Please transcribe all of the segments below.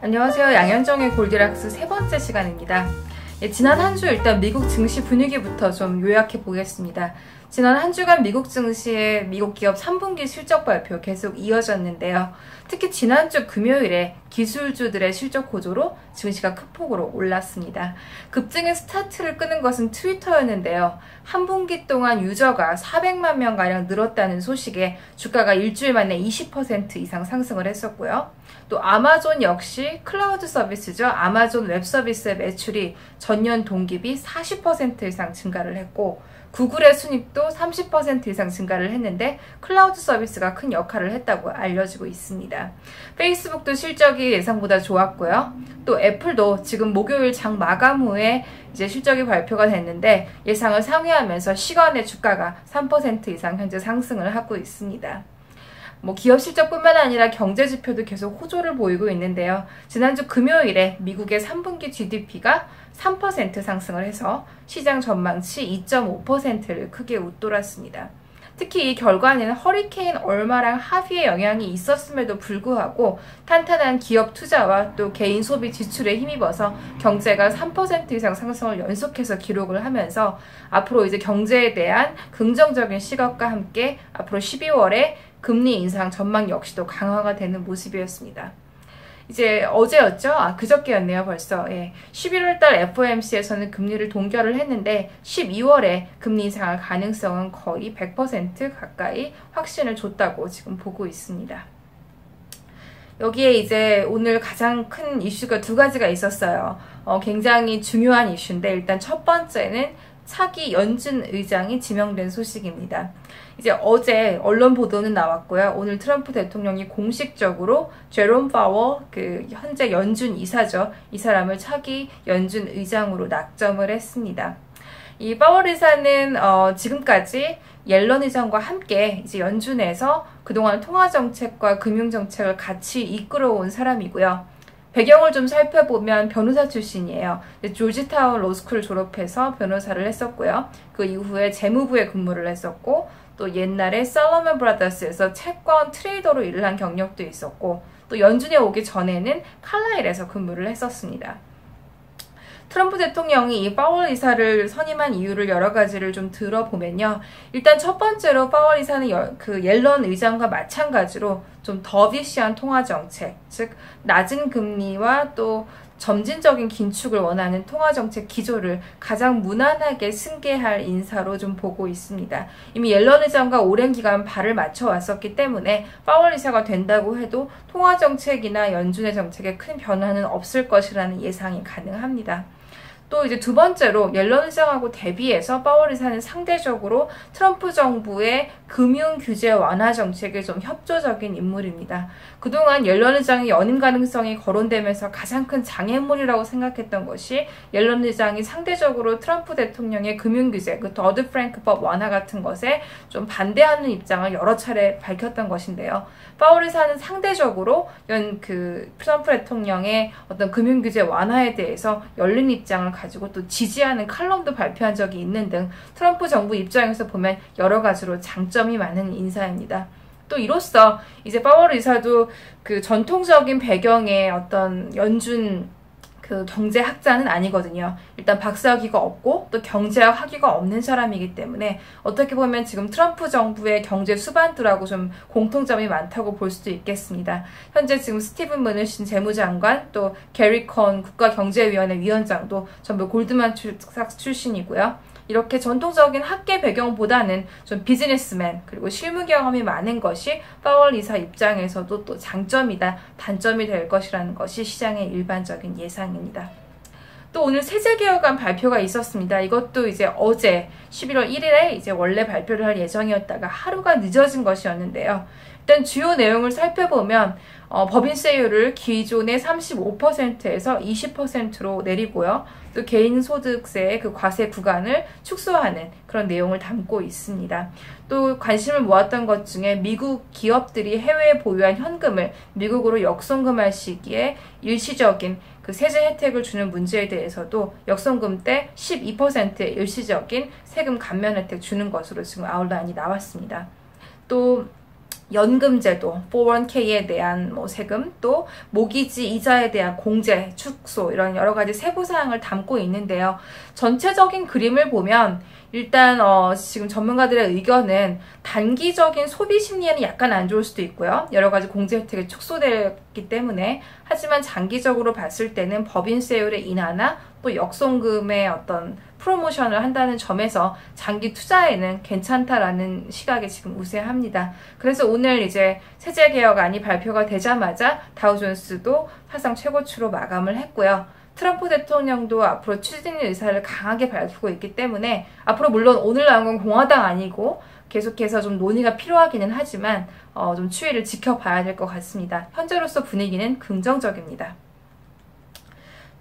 안녕하세요. 양현정의 골디락스 세 번째 시간입니다. 지난 한 주 일단 미국 증시 분위기부터 좀 요약해 보겠습니다. 지난 한 주간 미국 증시의 미국 기업 3분기 실적 발표 계속 이어졌는데요. 특히 지난주 금요일에 기술주들의 실적 고조로 증시가 큰 폭으로 올랐습니다. 급등의 스타트를 끄는 것은 트위터였는데요. 한 분기 동안 유저가 400만 명가량 늘었다는 소식에 주가가 일주일 만에 20% 이상 상승을 했었고요. 또 아마존 역시 클라우드 서비스죠. 아마존 웹 서비스의 매출이 전년 동기비 40% 이상 증가를 했고, 구글의 순이익도 30% 이상 증가를 했는데 클라우드 서비스가 큰 역할을 했다고 알려지고 있습니다. 페이스북도 실적이 예상보다 좋았고요. 또 애플도 지금 목요일 장 마감 후에 이제 실적이 발표가 됐는데 예상을 상회하면서 시간의 주가가 3% 이상 현재 상승을 하고 있습니다. 기업 실적뿐만 아니라 경제 지표도 계속 호조를 보이고 있는데요. 지난주 금요일에 미국의 3분기 GDP가 3% 상승을 해서 시장 전망치 2.5%를 크게 웃돌았습니다. 특히 이 결과는 허리케인 얼마랑 하비의 영향이 있었음에도 불구하고 탄탄한 기업 투자와 또 개인 소비 지출에 힘입어서 경제가 3% 이상 상승을 연속해서 기록을 하면서 앞으로 이제 경제에 대한 긍정적인 시각과 함께 앞으로 12월에 금리 인상 전망 역시도 강화가 되는 모습이었습니다. 이제 어제였죠? 그저께였네요, 벌써. 11월달 FOMC에서는 금리를 동결을 했는데 12월에 금리 인상할 가능성은 거의 100% 가까이 확신을 줬다고 지금 보고 있습니다. 여기에 이제 오늘 가장 큰 이슈가 두 가지가 있었어요. 굉장히 중요한 이슈인데 일단 첫 번째는 차기 연준 의장이 지명된 소식입니다. 이제 어제 언론 보도는 나왔고요. 오늘 트럼프 대통령이 공식적으로 제롬 파월, 현재 연준 이사죠. 이 사람을 차기 연준 의장으로 낙점을 했습니다. 이 파월 이사는 지금까지 옐런 의장과 함께 이제 연준에서 그동안 통화 정책과 금융 정책을 같이 이끌어온 사람이고요. 배경을 좀 살펴보면 변호사 출신이에요. 조지타운 로스쿨을 졸업해서 변호사를 했었고요. 그 이후에 재무부에 근무를 했었고 또 옛날에 살로몬 브라더스에서 채권 트레이더로 일을 한 경력도 있었고 또 연준에 오기 전에는 칼라일에서 근무를 했었습니다. 트럼프 대통령이 이 파월 이사를 선임한 이유를 여러 가지를 좀 들어보면요. 일단 첫 번째로 파월 이사는 옐런 의장과 마찬가지로 좀 더비시한 통화 정책, 즉 낮은 금리와 또 점진적인 긴축을 원하는 통화정책 기조를 가장 무난하게 승계할 인사로 좀 보고 있습니다. 이미 옐런 의장과 오랜 기간 발을 맞춰 왔었기 때문에 파월 이사가 된다고 해도 통화정책이나 연준의 정책에 큰 변화는 없을 것이라는 예상이 가능합니다. 또 이제 두 번째로 옐런 의장하고 대비해서 파월 이사는 상대적으로 트럼프 정부의 금융 규제 완화 정책에 좀 협조적인 인물입니다. 그동안 옐런 의장의 연임 가능성이 거론되면서 가장 큰 장애물이라고 생각했던 것이 옐런 의장이 상대적으로 트럼프 대통령의 금융 규제, 더드 프랭크법 완화 같은 것에 좀 반대하는 입장을 여러 차례 밝혔던 것인데요. 파월 이사는 상대적으로 트럼프 대통령의 어떤 금융 규제 완화에 대해서 열린 입장을 가지고 또 지지하는 칼럼도 발표한 적이 있는 등 트럼프 정부 입장에서 보면 여러 가지로 장점이 많은 인사입니다. 또 이로써 이제 파월 이사도 전통적인 배경의 어떤 연준 경제학자는 아니거든요. 일단 박사학위가 없고 또 경제학 학위가 없는 사람이기 때문에 어떻게 보면 지금 트럼프 정부의 경제 수반들하고 좀 공통점이 많다고 볼 수도 있겠습니다. 현재 지금 스티븐 무누신 재무장관 또 게리 컨 국가경제위원회 위원장도 전부 골드만삭스 출신이고요. 이렇게 전통적인 학계 배경보다는 좀 비즈니스맨 그리고 실무 경험이 많은 것이 파월 이사 입장에서도 또 장점이다, 단점이 될 것이라는 것이 시장의 일반적인 예상입니다. 또 오늘 세제개혁안 발표가 있었습니다. 이것도 이제 어제 11월 1일에 이제 원래 발표를 할 예정이었다가 하루가 늦어진 것이었는데요. 일단 주요 내용을 살펴보면 법인세율을 기존의 35%에서 20%로 내리고요. 또 개인소득세의 과세 구간을 축소하는 그런 내용을 담고 있습니다. 또 관심을 모았던 것 중에 미국 기업들이 해외에 보유한 현금을 미국으로 역송금할 시기에 일시적인 세제 혜택을 주는 문제에 대해서도 역송금 때 12%의 일시적인 세금 감면 혜택 주는 것으로 지금 아웃라인이 나왔습니다. 또 연금제도, 401k에 대한 뭐 세금, 또 모기지 이자에 대한 공제, 축소 이런 여러 가지 세부 사항을 담고 있는데요. 전체적인 그림을 보면 일단 지금 전문가들의 의견은 단기적인 소비 심리에는 약간 안 좋을 수도 있고요. 여러 가지 공제 혜택이 축소되기 때문에. 하지만 장기적으로 봤을 때는 법인세율의 인하나 또 역송금의 어떤 프로모션을 한다는 점에서 장기 투자에는 괜찮다라는 시각이 지금 우세합니다. 그래서 오늘 이제 세제 개혁안이 발표가 되자마자 다우존스도 사상 최고치로 마감을 했고요. 트럼프 대통령도 앞으로 추진 의사를 강하게 밝히고 있기 때문에 앞으로 물론 오늘 나온 건 공화당 아니고 계속해서 좀 논의가 필요하기는 하지만 좀 추이를 지켜봐야 될 것 같습니다. 현재로서 분위기는 긍정적입니다.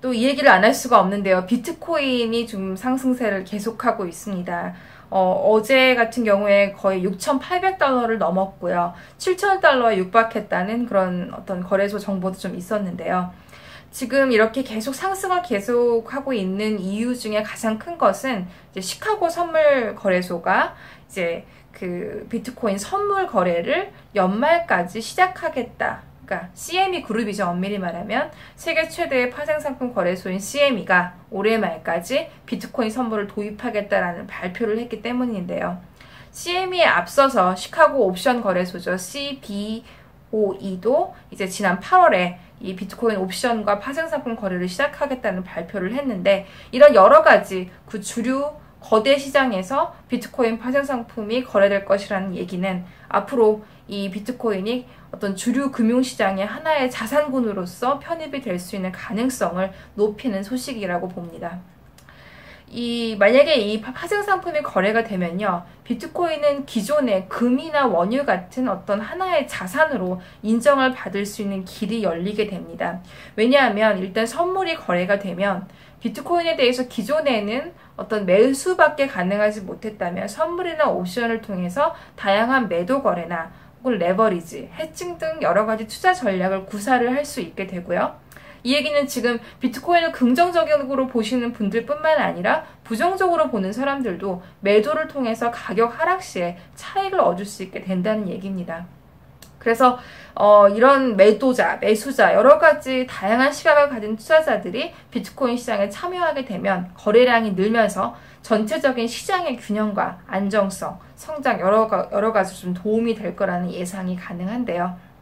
또 이 얘기를 안 할 수가 없는데요. 비트코인이 좀 상승세를 계속하고 있습니다. 어제 같은 경우에 거의 6,800달러를 넘었고요. 7,000달러에 육박했다는 그런 어떤 거래소 정보도 좀 있었는데요. 지금 이렇게 계속 상승을 계속하고 있는 이유 중에 가장 큰 것은 이제 시카고 선물 거래소가 이제 그 비트코인 선물 거래를 연말까지 시작하겠다. 그러니까 CME 그룹이죠. 엄밀히 말하면 세계 최대의 파생상품 거래소인 CME가 올해 말까지 비트코인 선물을 도입하겠다라는 발표를 했기 때문인데요. CME에 앞서서 시카고 옵션 거래소죠. CBOE도 이제 지난 8월에 이 비트코인 옵션과 파생상품 거래를 시작하겠다는 발표를 했는데 이런 여러 가지 그 주류 거대 시장에서 비트코인 파생상품이 거래될 것이라는 얘기는 앞으로 이 비트코인이 어떤 주류 금융시장의 하나의 자산군으로서 편입이 될 수 있는 가능성을 높이는 소식이라고 봅니다. 만약에 이 파생상품이 거래가 되면요, 비트코인은 기존의 금이나 원유 같은 어떤 하나의 자산으로 인정을 받을 수 있는 길이 열리게 됩니다. 왜냐하면 일단 선물이 거래가 되면 비트코인에 대해서 기존에는 어떤 매수밖에 가능하지 못했다면 선물이나 옵션을 통해서 다양한 매도 거래나 혹은 레버리지, 해칭 등 여러 가지 투자 전략을 구사를 할 수 있게 되고요. 이 얘기는 지금 비트코인을 긍정적으로 보시는 분들 뿐만 아니라 부정적으로 보는 사람들도 매도를 통해서 가격 하락 시에 차익을 얻을 수 있게 된다는 얘기입니다. 그래서 이런 매수자, 여러 가지 다양한 시각을 가진 투자자들이 비트코인 시장에 참여하게 되면 거래량이 늘면서 전체적인 시장의 균형과 안정성, 성장 여러 가지 좀 도움이 될 거라는 예상이 가능한데요.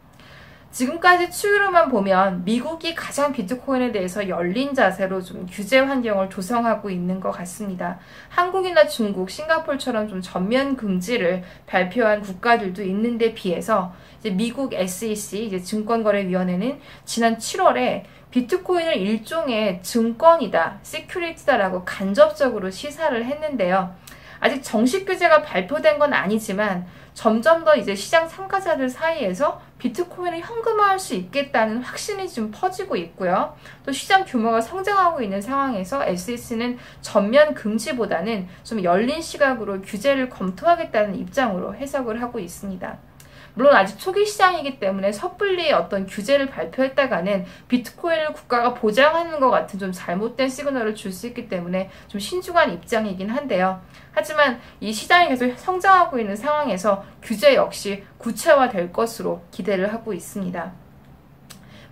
지금까지 추이로만 보면 미국이 가장 비트코인에 대해서 열린 자세로 좀 규제 환경을 조성하고 있는 것 같습니다. 한국이나 중국, 싱가포르처럼 좀 전면 금지를 발표한 국가들도 있는데 비해서 이제 미국 SEC, 이제 증권거래위원회는 지난 7월에 비트코인을 일종의 증권이다, 시큐리티다라고 간접적으로 시사를 했는데요. 아직 정식 규제가 발표된 건 아니지만 점점 더 이제 시장 참가자들 사이에서 비트코인을 현금화할 수 있겠다는 확신이 좀 퍼지고 있고요. 또 시장 규모가 성장하고 있는 상황에서 SEC는 전면 금지보다는 좀 열린 시각으로 규제를 검토하겠다는 입장으로 해석을 하고 있습니다. 물론 아직 초기 시장이기 때문에 섣불리 어떤 규제를 발표했다가는 비트코인을 국가가 보장하는 것 같은 좀 잘못된 시그널을 줄 수 있기 때문에 좀 신중한 입장이긴 한데요. 하지만 이 시장이 계속 성장하고 있는 상황에서 규제 역시 구체화될 것으로 기대를 하고 있습니다.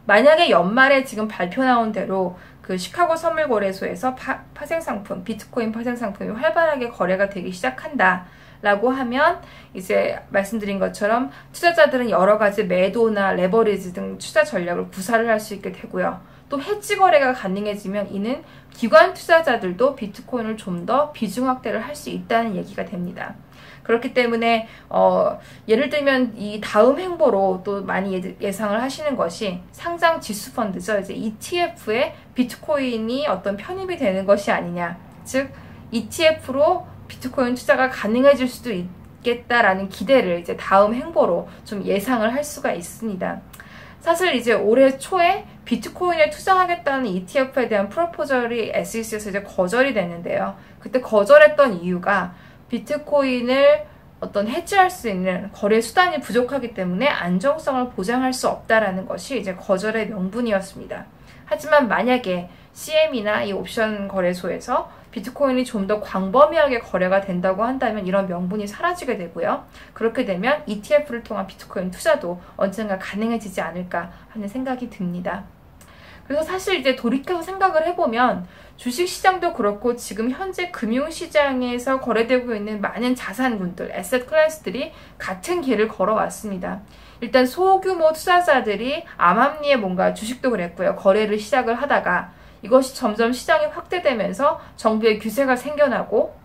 만약에 연말에 지금 발표 나온 대로 그 시카고 선물거래소에서 파생상품, 비트코인 파생상품이 활발하게 거래가 되기 시작한다 라고 하면 이제 말씀드린 것처럼 투자자들은 여러 가지 매도나 레버리지 등 투자 전략을 구사를 할 수 있게 되고요. 또 해지 거래가 가능해지면 이는 기관 투자자들도 비트코인을 좀 더 비중 확대를 할 수 있다는 얘기가 됩니다. 그렇기 때문에 예를 들면 이 다음 행보로 또 많이 예상을 하시는 것이 상장 지수 펀드죠. 이제 ETF에 비트코인이 어떤 편입이 되는 것이 아니냐. 즉 ETF로 비트코인 투자가 가능해질 수도 있겠다라는 기대를 이제 다음 행보로 좀 예상을 할 수가 있습니다. 사실 이제 올해 초에 비트코인에 투자하겠다는 ETF에 대한 프로포절이 SEC에서 이제 거절이 됐는데요. 그때 거절했던 이유가 비트코인을 어떤 해지할 수 있는 거래 수단이 부족하기 때문에 안정성을 보장할 수 없다라는 것이 이제 거절의 명분이었습니다. 하지만 만약에 CME나 이 옵션 거래소에서 비트코인이 좀 더 광범위하게 거래가 된다고 한다면 이런 명분이 사라지게 되고요. 그렇게 되면 ETF를 통한 비트코인 투자도 언젠가 가능해지지 않을까 하는 생각이 듭니다. 그래서 사실 이제 돌이켜서 생각을 해보면 주식시장도 그렇고 지금 현재 금융시장에서 거래되고 있는 많은 자산군들, 애셋 클래스들이 같은 길을 걸어왔습니다. 일단 소규모 투자자들이 암암리에 뭔가 주식도 그랬고요. 거래를 시작을 하다가 이것이 점점 시장이 확대되면서 정부의 규제가 생겨나고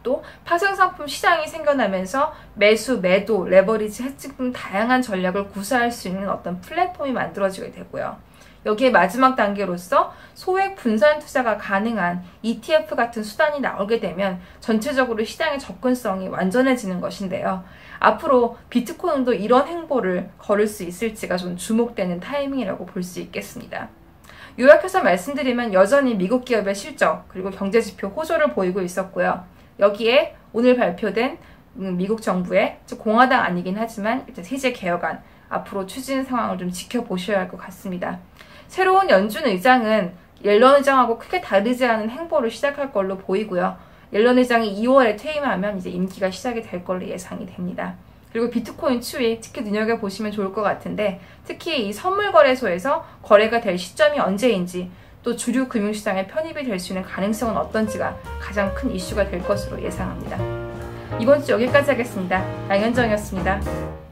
또 파생상품 시장이 생겨나면서 매수, 매도, 레버리지, 해칭 등 다양한 전략을 구사할 수 있는 어떤 플랫폼이 만들어지게 되고요. 여기에 마지막 단계로서 소액 분산 투자가 가능한 ETF 같은 수단이 나오게 되면 전체적으로 시장의 접근성이 완전해지는 것인데요. 앞으로 비트코인도 이런 행보를 걸을 수 있을지가 좀 주목되는 타이밍이라고 볼 수 있겠습니다. 요약해서 말씀드리면 여전히 미국 기업의 실적 그리고 경제지표 호조를 보이고 있었고요. 여기에 오늘 발표된 미국 정부의 공화당 아니긴 하지만 일단 세제 개혁안 앞으로 추진 상황을 좀 지켜보셔야 할 것 같습니다. 새로운 연준 의장은 옐런 의장하고 크게 다르지 않은 행보를 시작할 걸로 보이고요. 옐런 의장이 2월에 퇴임하면 이제 임기가 시작이 될 걸로 예상이 됩니다. 그리고 비트코인 추이 특히 눈여겨보시면 좋을 것 같은데 특히 이 선물거래소에서 거래가 될 시점이 언제인지 또 주류 금융시장에 편입이 될 수 있는 가능성은 어떤지가 가장 큰 이슈가 될 것으로 예상합니다. 이번 주 여기까지 하겠습니다. 양현정이었습니다.